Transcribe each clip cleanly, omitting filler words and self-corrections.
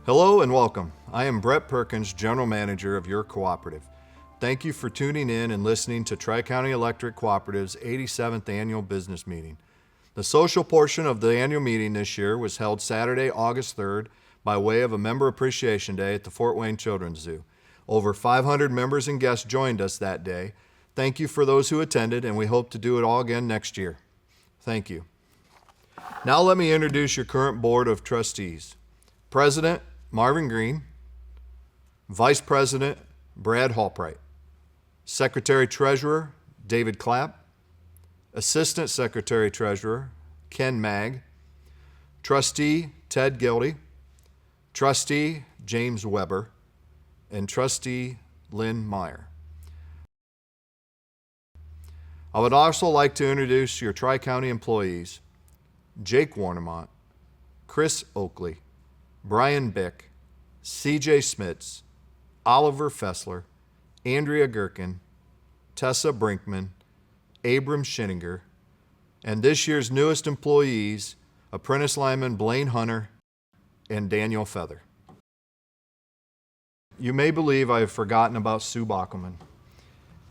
Hello and welcome. I am Brett Perkins, General Manager of your cooperative. Thank you for tuning in and listening to Tricounty Electric Cooperative's 87th Annual Business Meeting. The social portion of the annual meeting this year was held Saturday, August 3rd, by way of a Member Appreciation Day at the Fort Wayne Children's Zoo. Over 500 members and guests joined us that day. Thank you for those who attended, and we hope to do it all again next year. Thank you. Now let me introduce your current Board of Trustees. President, Marvin Green. Vice President, Brad Hallpright. Secretary Treasurer, David Clapp. Assistant Secretary Treasurer, Ken Magg. Trustee, Ted Gildy. Trustee, James Weber. And Trustee, Lynn Meyer. I would also like to introduce your Tri-County employees, Jake Warnemont, Chris Oakley, Brian Bick, C.J. Smits, Oliver Fessler, Andrea Gherkin, Tessa Brinkman, Abram Schinninger, and this year's newest employees, apprentice lineman Blaine Hunter and Daniel Feather. You may believe I have forgotten about Sue Bockelman.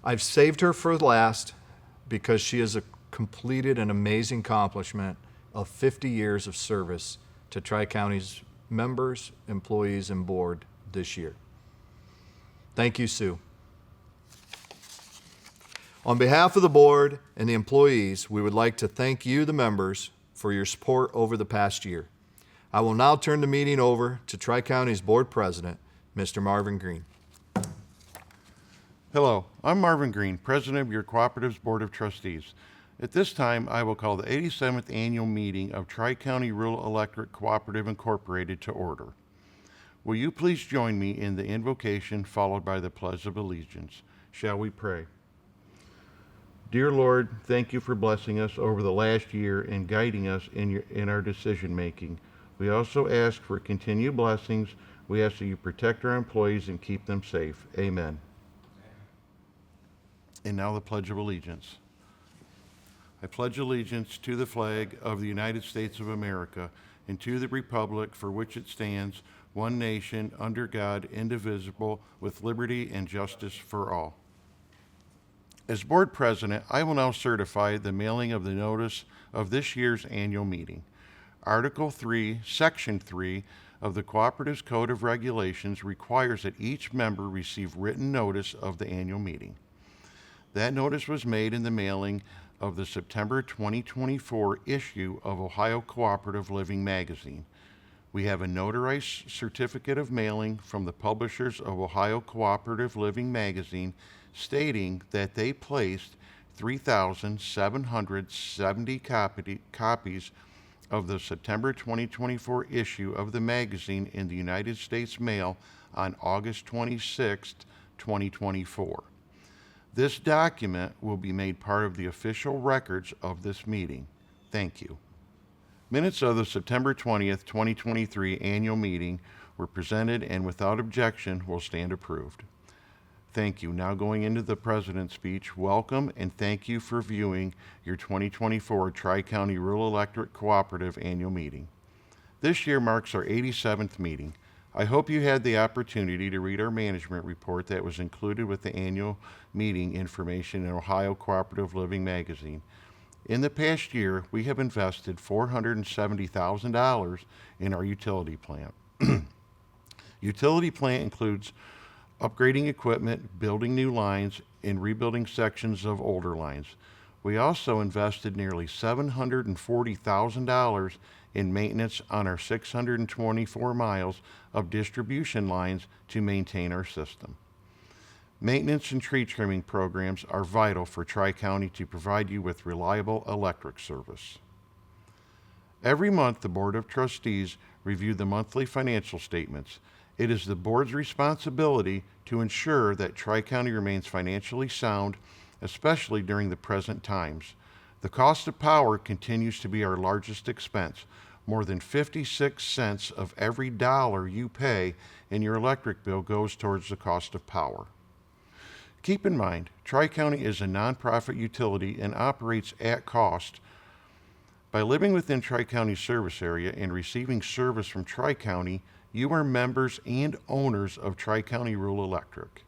I've saved her for last because she has completed an amazing accomplishment of 50 years of service to Tri-County's members, employees, and board this year. Thank you, Sue. On behalf of the board and the employees, we would like to thank you, the members, for your support over the past year. I will now turn the meeting over to Tri-County's board president, Mr. Marvin Green. Hello, I'm Marvin Green, President of your Cooperative's Board of Trustees. At this time, I will call the 87th Annual Meeting of Tri-County Rural Electric Cooperative Incorporated to order. Will you please join me in the invocation followed by the Pledge of Allegiance? Shall we pray? Dear Lord, thank you for blessing us over the last year and guiding us in our decision making. We also ask for continued blessings. We ask that you protect our employees and keep them safe. Amen. And now the Pledge of Allegiance. I pledge allegiance to the flag of the United States of America and to the republic for which it stands, one nation, under God, indivisible, with liberty and justice for all. As board president, I will now certify the mailing of the notice of this year's annual meeting. Article 3, Section 3 of the Cooperative's Code of Regulations requires that each member receive written notice of the annual meeting. That notice was made in the mailing of the September 2024 issue of Ohio Cooperative Living magazine. We have a notarized certificate of mailing from the publishers of Ohio Cooperative Living magazine stating that they placed 3,770 copies of the September 2024 issue of the magazine in the United States mail on August 26, 2024. This document will be made part of the official records of this meeting. Thank you. Minutes of the September 20th, 2023 annual meeting were presented and without objection will stand approved. Thank you. Now going into the President's speech, welcome and thank you for viewing your 2024 Tri-County Rural Electric Cooperative annual meeting. This year marks our 87th meeting. I hope you had the opportunity to read our management report that was included with the annual meeting information in Ohio Cooperative Living magazine. In the past year, we have invested $470,000 in our utility plant. Utility plant includes upgrading equipment, building new lines, and rebuilding sections of older lines. We also invested nearly $740,000 in maintenance on our 624 miles of distribution lines to maintain our system. Maintenance and tree trimming programs are vital for Tri-County to provide you with reliable electric service. Every month, the Board of Trustees review the monthly financial statements. It is the board's responsibility to ensure that Tri-County remains financially sound, especially during the present times. The cost of power continues to be our largest expense. More than 56 cents of every dollar you pay in your electric bill goes towards the cost of power. Keep in mind, Tri-County is a nonprofit utility and operates at cost By living within Tricounty service area and receiving service from Tricounty, you are members and owners of Tricounty Rural Electric.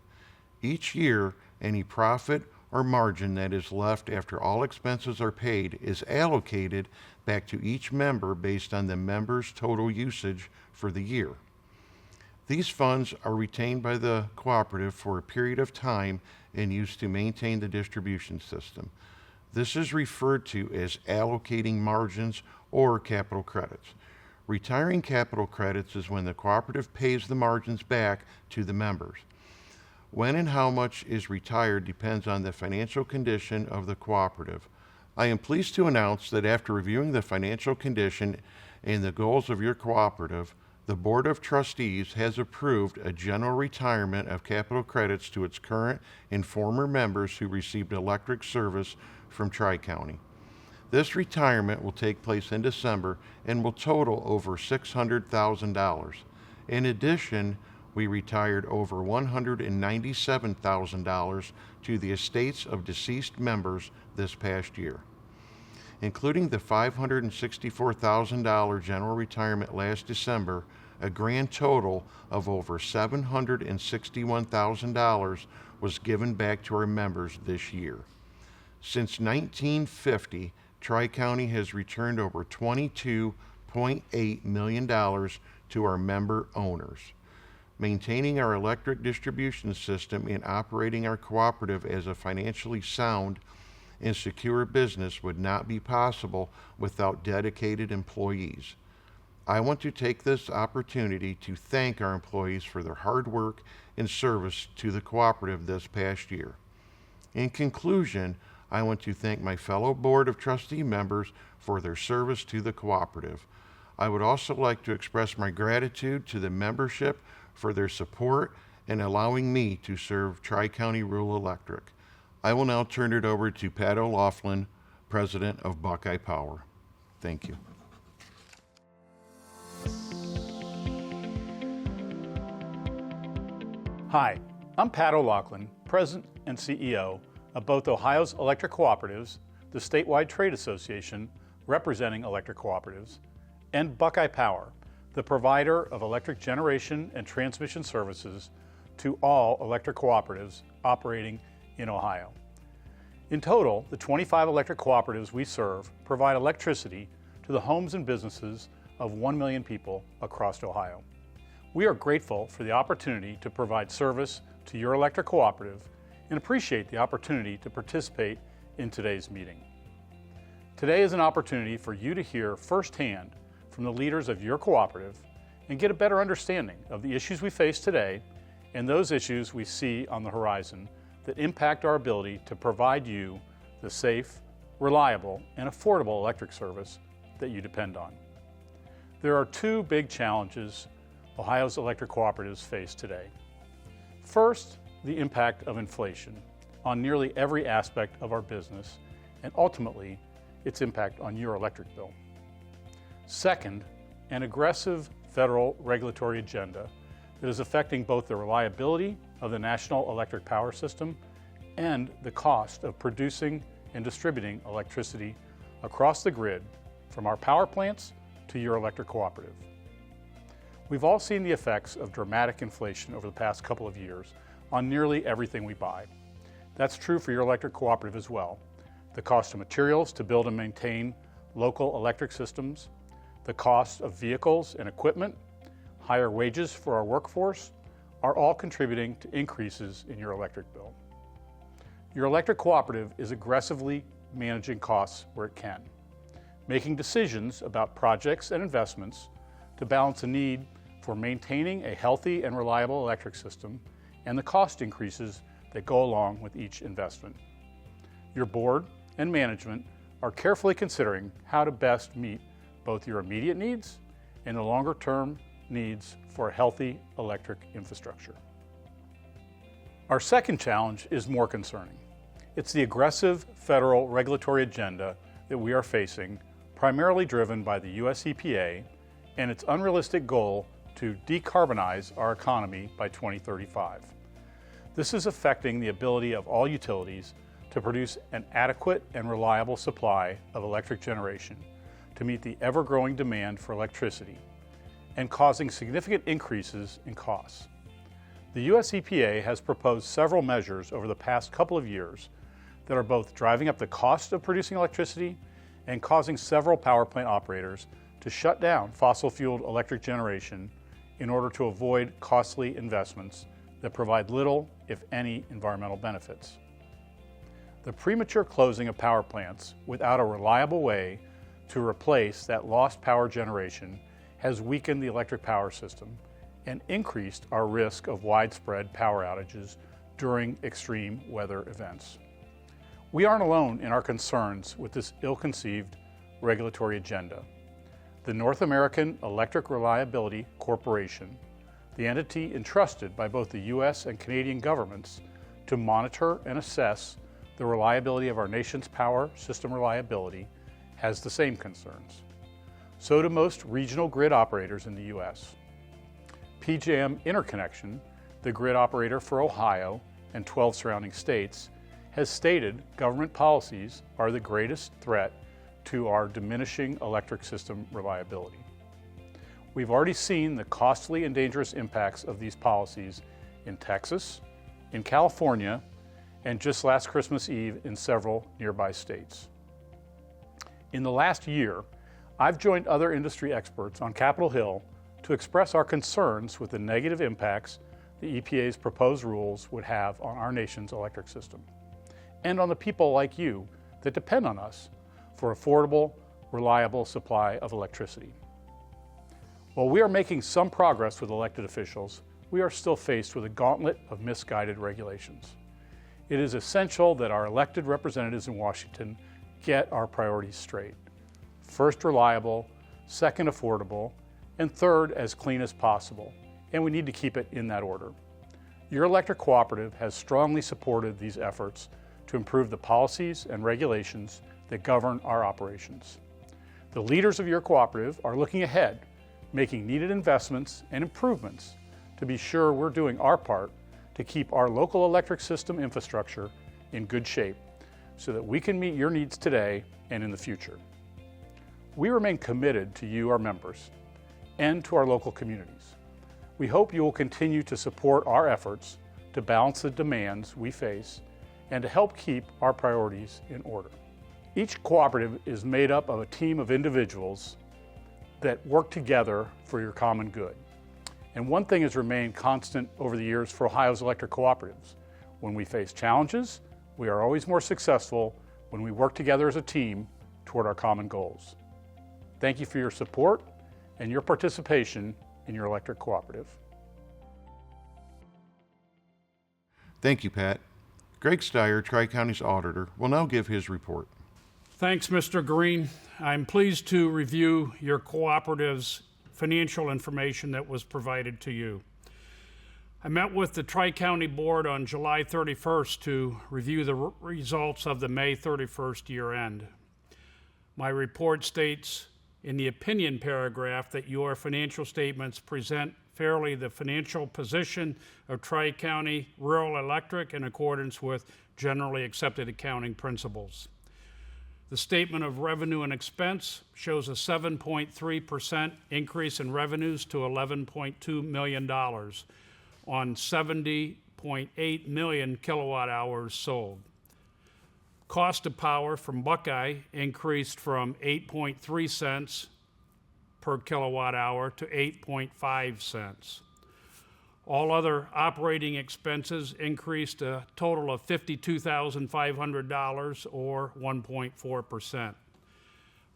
Each year, any profit or margin that is left after all expenses are paid is allocated back to each member based on the member's total usage for the year. These funds are retained by the cooperative for a period of time and used to maintain the distribution system. This is referred to as allocating margins or capital credits. Retiring capital credits is when the cooperative pays the margins back to the members. When and how much is retired depends on the financial condition of the cooperative. I am pleased to announce that after reviewing the financial condition and the goals of your cooperative, the Board of Trustees has approved a general retirement of capital credits to its current and former members who received electric service from Tricounty. This retirement will take place in December and will total over $600,000. In addition, we retired over $197,000 to the estates of deceased members this past year. Including the $564,000 general retirement last December, a grand total of over $761,000 was given back to our members this year. Since 1950, Tricounty has returned over $22.8 million to our member owners. Maintaining our electric distribution system and operating our cooperative as a financially sound and secure business would not be possible without dedicated employees. I want to take this opportunity to thank our employees for their hard work and service to the cooperative this past year. In conclusion, I want to thank my fellow Board of Trustee members for their service to the cooperative. I would also like to express my gratitude to the membership for their support and allowing me to serve Tri-County Rural Electric. I will now turn it over to Pat O'Laughlin, President of Buckeye Power. Thank you. Hi, I'm Pat O'Laughlin, President and CEO of both Ohio's Electric Cooperatives, the statewide trade association representing electric cooperatives, and Buckeye Power, the provider of electric generation and transmission services to all electric cooperatives operating in Ohio. In total, the 25 electric cooperatives we serve provide electricity to the homes and businesses of 1 million people across Ohio. We are grateful for the opportunity to provide service to your electric cooperative and appreciate the opportunity to participate in today's meeting. Today is an opportunity for you to hear firsthand from the leaders of your cooperative and get a better understanding of the issues we face today and those issues we see on the horizon that impact our ability to provide you the safe, reliable, and affordable electric service that you depend on. There are two big challenges Ohio's electric cooperatives face today. First, the impact of inflation on nearly every aspect of our business and ultimately its impact on your electric bill. Second, an aggressive federal regulatory agenda that is affecting both the reliability of the national electric power system and the cost of producing and distributing electricity across the grid from our power plants to your electric cooperative. We've all seen the effects of dramatic inflation over the past couple of years on nearly everything we buy. That's true for your electric cooperative as well. The cost of materials to build and maintain local electric systems, the cost of vehicles and equipment, higher wages for our workforce are all contributing to increases in your electric bill. Your electric cooperative is aggressively managing costs where it can, making decisions about projects and investments to balance the need for maintaining a healthy and reliable electric system and the cost increases that go along with each investment. Your board and management are carefully considering how to best meet both your immediate needs and the longer-term needs for a healthy electric infrastructure. Our second challenge is more concerning. It's the aggressive federal regulatory agenda that we are facing, primarily driven by the US EPA and its unrealistic goal to decarbonize our economy by 2035. This is affecting the ability of all utilities to produce an adequate and reliable supply of electric generation, to meet the ever-growing demand for electricity and causing significant increases in costs. The U.S. EPA has proposed several measures over the past couple of years that are both driving up the cost of producing electricity and causing several power plant operators to shut down fossil-fueled electric generation in order to avoid costly investments that provide little, if any, environmental benefits. The premature closing of power plants without a reliable way to replace that lost power generation has weakened the electric power system and increased our risk of widespread power outages during extreme weather events. We aren't alone in our concerns with this ill-conceived regulatory agenda. The North American Electric Reliability Corporation, the entity entrusted by both the U.S. and Canadian governments to monitor and assess the reliability of our nation's power system reliability, has the same concerns. So do most regional grid operators in the U.S. PJM Interconnection, the grid operator for Ohio and 12 surrounding states, has stated government policies are the greatest threat to our diminishing electric system reliability. We've already seen the costly and dangerous impacts of these policies in Texas, in California, and just last Christmas Eve in several nearby states. In the last year, I've joined other industry experts on Capitol Hill to express our concerns with the negative impacts the EPA's proposed rules would have on our nation's electric system, and on the people like you that depend on us for affordable, reliable supply of electricity. While we are making some progress with elected officials, we are still faced with a gauntlet of misguided regulations. It is essential that our elected representatives in Washington get our priorities straight. First, reliable, second, affordable, and third, as clean as possible, and we need to keep it in that order. Your electric cooperative has strongly supported these efforts to improve the policies and regulations that govern our operations. The leaders of your cooperative are looking ahead, making needed investments and improvements to be sure we're doing our part to keep our local electric system infrastructure in good shape so that we can meet your needs today and in the future. We remain committed to you, our members, and to our local communities. We hope you will continue to support our efforts to balance the demands we face and to help keep our priorities in order. Each cooperative is made up of a team of individuals that work together for your common good. And one thing has remained constant over the years for Ohio's electric cooperatives. When we face challenges, we are always more successful when we work together as a team toward our common goals. Thank you for your support and your participation in your electric cooperative. Thank you, Pat. Greg Steyer, Tri-County's auditor, will now give his report. Thanks, Mr. Green. I'm pleased to review your cooperative's financial information that was provided to you. I met with the Tri-County Board on July 31st to review the results of the May 31st year end. My report states in the opinion paragraph that your financial statements present fairly the financial position of Tri-County Rural Electric in accordance with generally accepted accounting principles. The statement of revenue and expense shows a 7.3% increase in revenues to $11.2 million on 70.8 million kilowatt hours sold. Cost of power from Buckeye increased from 8.3 cents per kilowatt hour to 8.5 cents. All other operating expenses increased a total of $52,500 or 1.4%.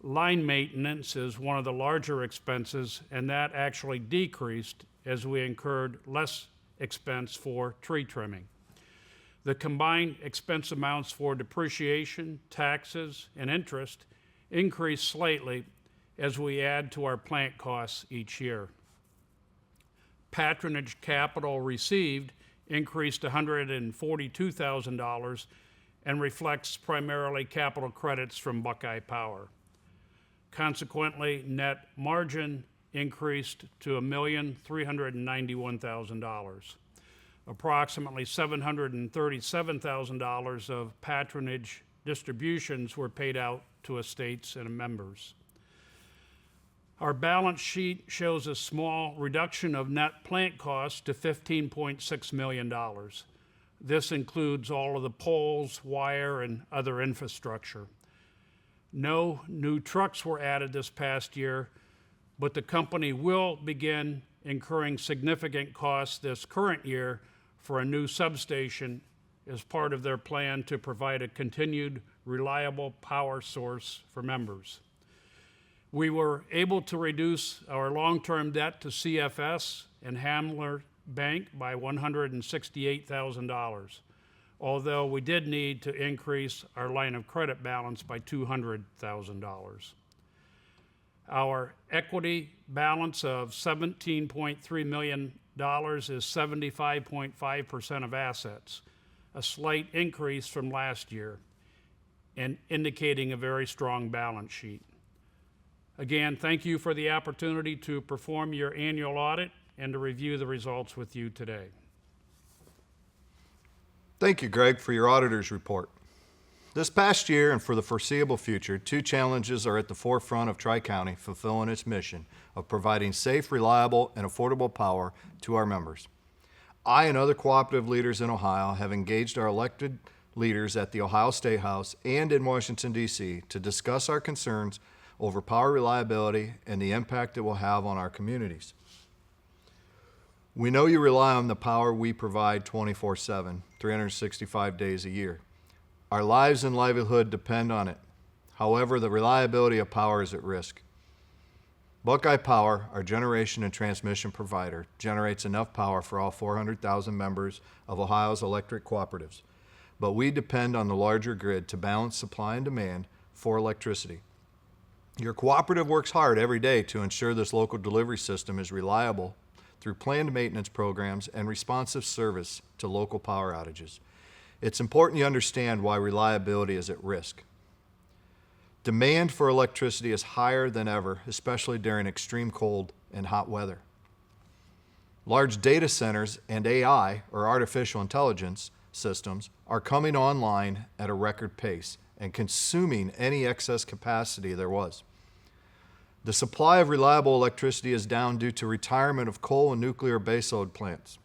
Line maintenance is one of the larger expenses, and that actually decreased as we incurred less expense for tree trimming. The combined expense amounts for depreciation, taxes, and interest increase slightly as we add to our plant costs each year. Patronage capital received increased $142,000 and reflects primarily capital credits from Buckeye Power. Consequently, net margin increased to $1,391,000. Approximately $737,000 of patronage distributions were paid out to estates and members. Our balance sheet shows a small reduction of net plant costs to $15.6 million. This includes all of the poles, wire, and other infrastructure. No new trucks were added this past year, but the company will begin incurring significant costs this current year for a new substation as part of their plan to provide a continued reliable power source for members. We were able to reduce our long-term debt to CFS and Hamler Bank by $168,000, although we did need to increase our line of credit balance by $200,000. Our equity balance of $17.3 million is 75.5% of assets, a slight increase from last year, and indicating a very strong balance sheet. Again, thank you for the opportunity to perform your annual audit and to review the results with you today. Thank you, Greg, for your auditor's report. This past year and for the foreseeable future, two challenges are at the forefront of Tricounty fulfilling its mission of providing safe, reliable, and affordable power to our members. I and other cooperative leaders in Ohio have engaged our elected leaders at the Ohio State House and in Washington, D.C. to discuss our concerns over power reliability and the impact it will have on our communities. We know you rely on the power we provide 24/7, 365 days a year. Our lives and livelihood depend on it. However, the reliability of power is at risk. Buckeye Power, our generation and transmission provider, generates enough power for all 400,000 members of Ohio's electric cooperatives, but we depend on the larger grid to balance supply and demand for electricity. Your cooperative works hard every day to ensure this local delivery system is reliable through planned maintenance programs and responsive service to local power outages. It's important you understand why reliability is at risk. Demand for electricity is higher than ever, especially during extreme cold and hot weather. Large data centers and AI, or artificial intelligence, systems are coming online at a record pace and consuming any excess capacity there was. The supply of reliable electricity is down due to retirement of coal and nuclear baseload plants.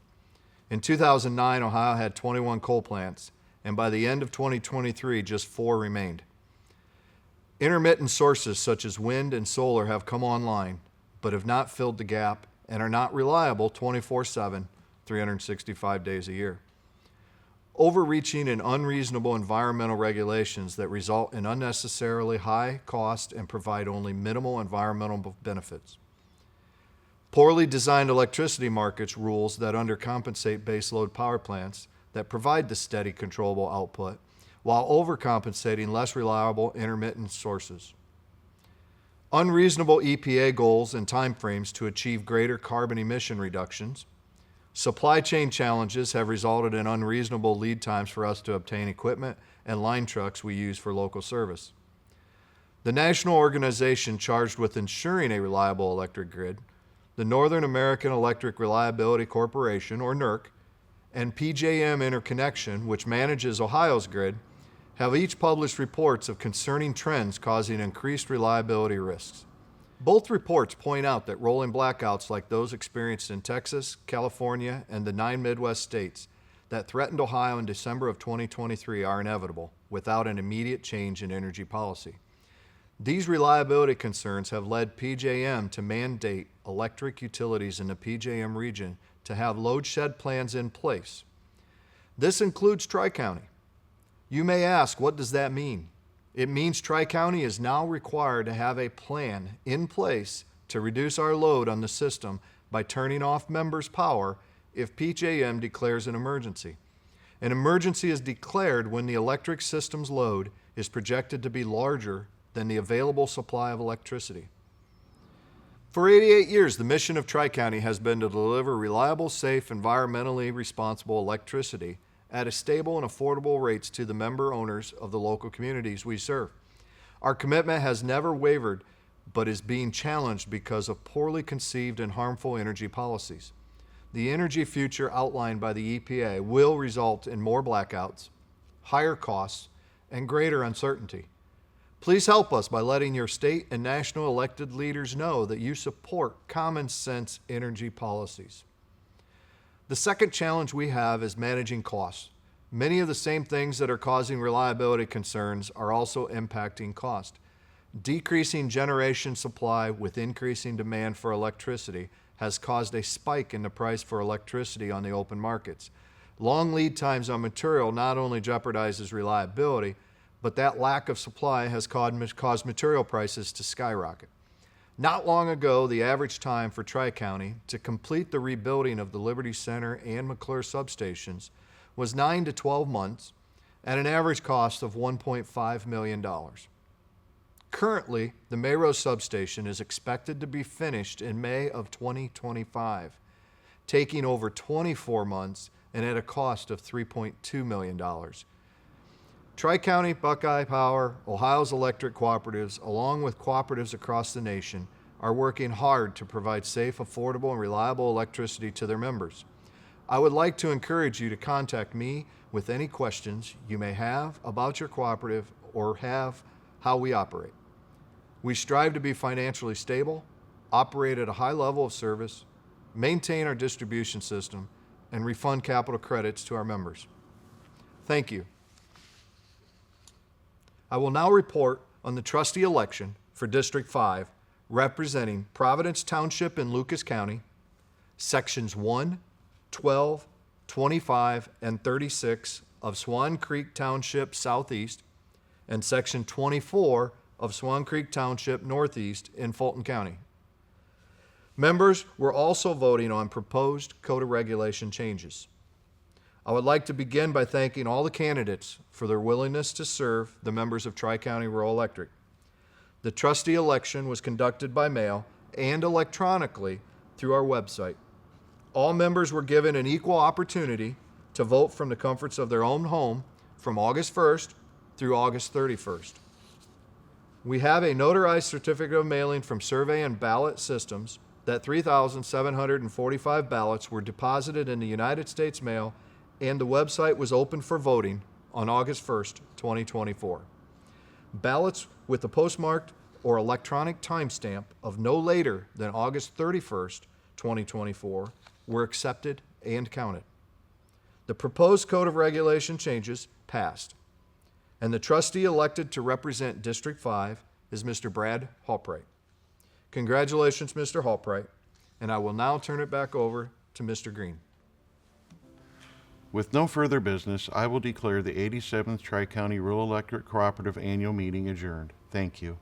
In 2009, Ohio had 21 coal plants, and by the end of 2023, just 4 remained. Intermittent sources such as wind and solar have come online, but have not filled the gap and are not reliable 24/7, 365 days a year. Overreaching and unreasonable environmental regulations that result in unnecessarily high cost and provide only minimal environmental benefits. Poorly designed electricity markets rules that undercompensate baseload power plants that provide the steady, controllable output, while overcompensating less reliable intermittent sources. Unreasonable EPA goals and timeframes to achieve greater carbon emission reductions. Supply chain challenges have resulted in unreasonable lead times for us to obtain equipment and line trucks we use for local service. The national organization charged with ensuring a reliable electric grid, the Northern American Electric Reliability Corporation, or NERC, and PJM Interconnection, which manages Ohio's grid, have each published reports of concerning trends causing increased reliability risks. Both reports point out that rolling blackouts like those experienced in Texas, California, and the 9 Midwest states that threatened Ohio in December of 2023 are inevitable without an immediate change in energy policy. These reliability concerns have led PJM to mandate electric utilities in the PJM region to have load shed plans in place. This includes Tricounty. You may ask, what does that mean? It means Tricounty is now required to have a plan in place to reduce our load on the system by turning off members' power if PJM declares an emergency. An emergency is declared when the electric system's load is projected to be larger than the available supply of electricity. For 88 years, the mission of Tricounty has been to deliver reliable, safe, environmentally responsible electricity at a stable and affordable rates to the member owners of the local communities we serve. Our commitment has never wavered, but is being challenged because of poorly conceived and harmful energy policies. The energy future outlined by the EPA will result in more blackouts, higher costs, and greater uncertainty. Please help us by letting your state and national elected leaders know that you support common sense energy policies. The second challenge we have is managing costs. Many of the same things that are causing reliability concerns are also impacting cost. Decreasing generation supply with increasing demand for electricity has caused a spike in the price for electricity on the open markets. Long lead times on material not only jeopardizes reliability, but that lack of supply has caused material prices to skyrocket. Not long ago, the average time for Tricounty to complete the rebuilding of the Liberty Center and McClure substations was 9 to 12 months at an average cost of $1.5 million. Currently, the Mayrose substation is expected to be finished in May of 2025, taking over 24 months and at a cost of $3.2 million. Tri-County, Buckeye Power, Ohio's electric cooperatives, along with cooperatives across the nation, are working hard to provide safe, affordable, and reliable electricity to their members. I would like to encourage you to contact me with any questions you may have about your cooperative or have how we operate. We strive to be financially stable, operate at a high level of service, maintain our distribution system, and refund capital credits to our members. Thank you. I will now report on the trustee election for District 5, representing Providence Township in Lucas County, Sections 1, 12, 25, and 36 of Swan Creek Township Southeast, and Section 24 of Swan Creek Township Northeast in Fulton County. Members were also voting on proposed code of regulation changes. I would like to begin by thanking all the candidates for their willingness to serve the members of Tri-County Rural Electric. The trustee election was conducted by mail and electronically through our website. All members were given an equal opportunity to vote from the comforts of their own home from August 1st through August 31st. We have a notarized certificate of mailing from Survey and Ballot Systems that 3,745 ballots were deposited in the United States mail, and the website was open for voting on August 1st, 2024. Ballots with a postmarked or electronic timestamp of no later than August 31st, 2024 were accepted and counted. The proposed code of regulation changes passed, and the trustee elected to represent District 5 is Mr. Brad Halpright. Congratulations, Mr. Halpright, and I will now turn it back over to Mr. Green. With no further business, I will declare the 87th Tri-County Rural Electric Cooperative Annual Meeting adjourned. Thank you.